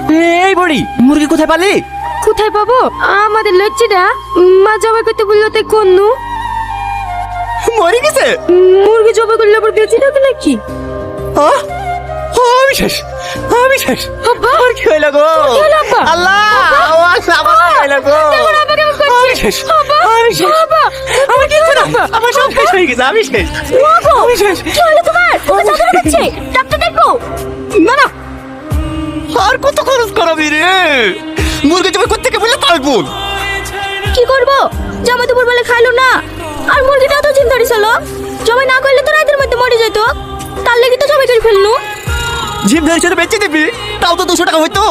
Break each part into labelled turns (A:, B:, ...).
A: এই বড়ি, মুরগি কোথায় পালি?
B: কোথায় পাবো? আমাদের লজ্জিটা মা জবাই করতে বললো তাই করনু।
A: মরে গেছে?
B: মুরগি জবাই করলে আবার বেঁচে থাকবে নাকি?
A: আহ! আমি শেষ, আমি শেষ।
B: আব্বা,
A: আমার কি হইল গো?
B: কি হলো আব্বা?
A: আল্লাহ, ও আল্লাহ, আমার কি হইল গো?
B: তোমার আব্বা কেমন করছে?
A: আমি শেষ,
B: আব্বা,
A: আমি শেষ।
B: আব্বা,
A: আমার কি হলো?
B: আব্বা,
A: আমার সব শেষ হয়ে গেছে, আমি শেষ।
B: বাবু,
A: আমি শেষ।
B: কি হলো তোমার? চাদর কাটছে, ডাক্তার দেখো।
A: না না, আর কত খরচ করাবি রে? মুরগি জবাই করতে কে বললে তাই বল।
B: কি করবো? জামাই দুপুর বেলা খাইলো না, আর মুরগিটা তো জিম ধরেছিল। জবাই না করলে তো রাতের মধ্যে মরে যেত, তার লেগে তো জবাই করে ফেলনু।
A: জিম ধরে সেটা বেঁচে দিবি, তাও তো 200 টাকা হইতো।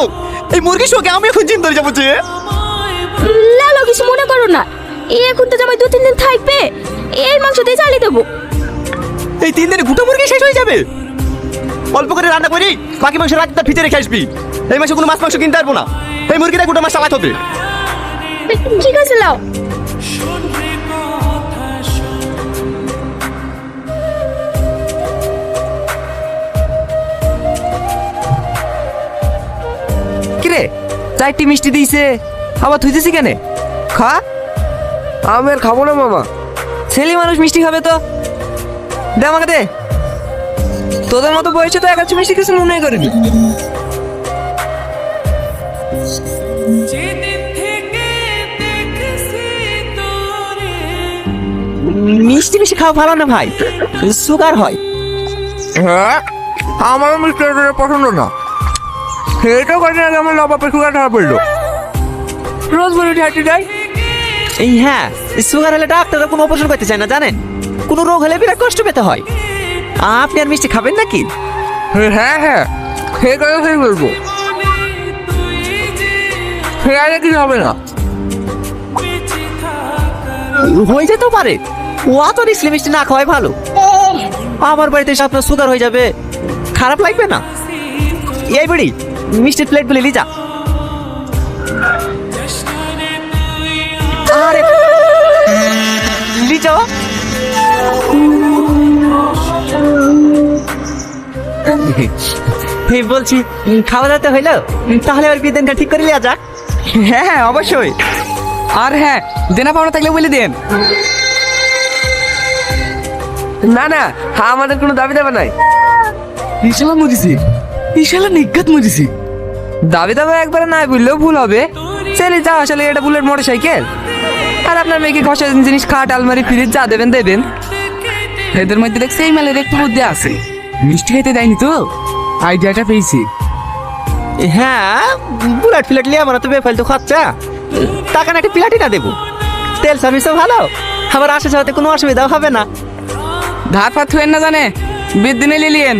A: এই মুরগির সঙ্গে আমি এখন জিম ধরে যাবো যে।
B: লালো কিছু মনে করো না, এখন তো জামাই 2-3 দিন থাকবে, এই মাংস দিয়ে চালিয়ে দেবো।
A: এই 3 দিনে গোটা মুরগি শেষ হয়ে যাবে। অল্প করে রান্না করি, বাকি মাংস রাতটা ফ্রিজে রেখে আসবি। এই মাসে কোনো মাছ মাংস কিনতে পারবো না। এই মুরগিটা গোটা মাছ চালাতে হবে।
B: ঠিক আছে লাও।
C: কিরে, চারটি মিষ্টি দিয়েছে, আবার থুইতেছি কেন? খা। আমি আর খাবো না মামা, ছেলে মানুষ মিষ্টি খাবে তো। দে আমাকে দে। তোদের মতো বয়সে তো একাচ্ছ মিষ্টি কিছু মনে করিনি।
A: মিষ্টি বেশি খাওয়া ভালো না ভাই, সুগার হয়।
C: হ্যাঁ, আমার মিষ্টি পছন্দ না। সেটাও কাজে আগে আমার লবা পেশুগার ধরা পড়লো। রোজ বলে হাঁটি যাই।
A: এই হ্যাঁ, সুগার হলে ডাক্তাররা কোনো অপারেশন করতে চায় না জানেন। কোনো রোগ হলে বিরাট কষ্ট পেতে হয়। আপনি আর মিষ্টি খাবেন নাকি?
C: হ্যাঁ হ্যাঁ, সে কথা সেই বলবো। সে আগে কিছু হবে না।
A: হয়ে যেতেও পারে, ও তো রিসলি মিষ্টি না খাওয়াই ভালো। আমার বাড়িতে এসে আপনার সুগার হয়ে যাবে, খারাপ লাগবে না? এই বুড়ি, মিষ্টির প্লেট গুলি লিজা। আরে লিজা, বলছি খাওয়া দাওয়া তো হইলো, তাহলে আর বিদেনটা ঠিক করে লিয়া যাক।
C: হ্যাঁ হ্যাঁ অবশ্যই। আর হ্যাঁ, দেনা পাওনা থাকলে বলে দেন। না না, আমাদের কোনো দাবি দাবা নাই। ইশালা মরিছি, ইশালা নিজ্ঞাত মরিছি। দাবি দাবা একবারে নাই বললেও ভুল হবে। চলে যা, আসলে এটা বুলেট মোটর সাইকেল। আর আপনার মেয়েকে ঘষা জিনিস, খাট, আলমারি, ফ্রিজ যা দেবেন দেবেন। এদের মধ্যে দেখছি এই মেলের একটু বুদ্ধি আছে। মিষ্টি খাইতে দেয়নি তো, আইডিয়াটা পেয়েছি।
A: হ্যাঁ, বুলেট ফ্লেট লিয়ে আমরা তো বেফালতু খরচা, টাকা না একটা প্লাটি না দেবো। তেল সার্ভিসও ভালো, আবার আসা যাওয়াতে কোনো অসুবিধাও হবে না।
C: ধার ফাত হইেন না জানে, বিদ দিনে লিলিয়েন।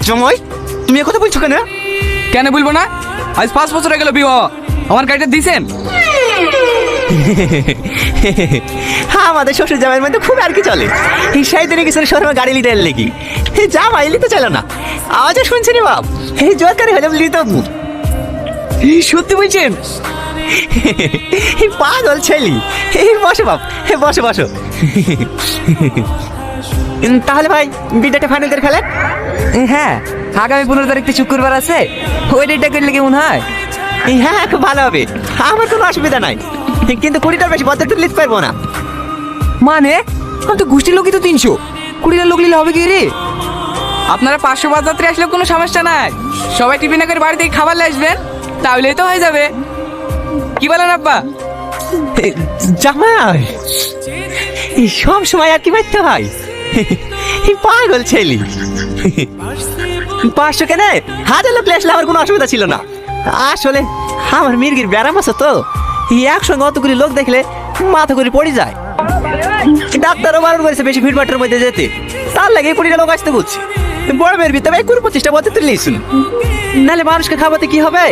A: জময়, তুমি কথা বলছো কেন?
C: কেন বলবো না? আজ 5 বছর হয়ে গেল বিবাহ, আমার গাড়িটা দিছেন?
A: আমাদের শ্বশুর জামাইয়ের মধ্যে খুব আর কি চলে। এই সাইদিনে কিছু শহরে গাড়ি লিতে এলে কি জামাই লিতে চলো না। আওয়াজও শুনছি রে বাপ, এই জোরকারি হলে লিতে
C: সত্যি বলছেন?
A: এই পাগল ছেলি। এই বসো বাপ, বসো বসো। তাহলে ভাই বিদাটা ফাইনাল করে ফেলেন।
C: হ্যাঁ, আগামী 15 তারিখে শুক্রবার আছে, ওই ডেটটা করলে কেমন হয়?
A: হ্যাঁ, খুব ভালো হবে, আমার কোনো অসুবিধা নাই। কিন্তু 20টার বেশি বদ্ধ লিখতে পারবো না।
C: মানে আমি তো গোষ্ঠীর লোকই তো 300, 20টার লোক নিলে হবে কি রে? আপনারা 500 বাজাতে আসলে কোনো সমস্যা নাই। সবাই টিফিনে করে বাড়ি থেকে খাবার নিয়ে আসবেন, তাহলেই তো হয়ে যাবে। কি বলেন আব্বা?
A: জামাই, এই সব সময় আর কি মারতে হয়? এই পাগল ছেলি। 500 কেন, 1000 লোক আসলে আমার কোনো অসুবিধা ছিল না। আসলে আমার মির্গির ব্যারাম আছে তো, এই একসঙ্গে অতগুলি লোক দেখলে মাথা করে পড়ে যায়। ডাক্তারও বারণ করেছে বেশি ভিড়ভাট্টার মধ্যে যেতে, তার লাগে 20টা লোক আসতে বলছে। বড় মেয়ের ভিতরে 20-25টা বলতে তুলে নাহলে মানুষকে খাওয়াতে কি হবে?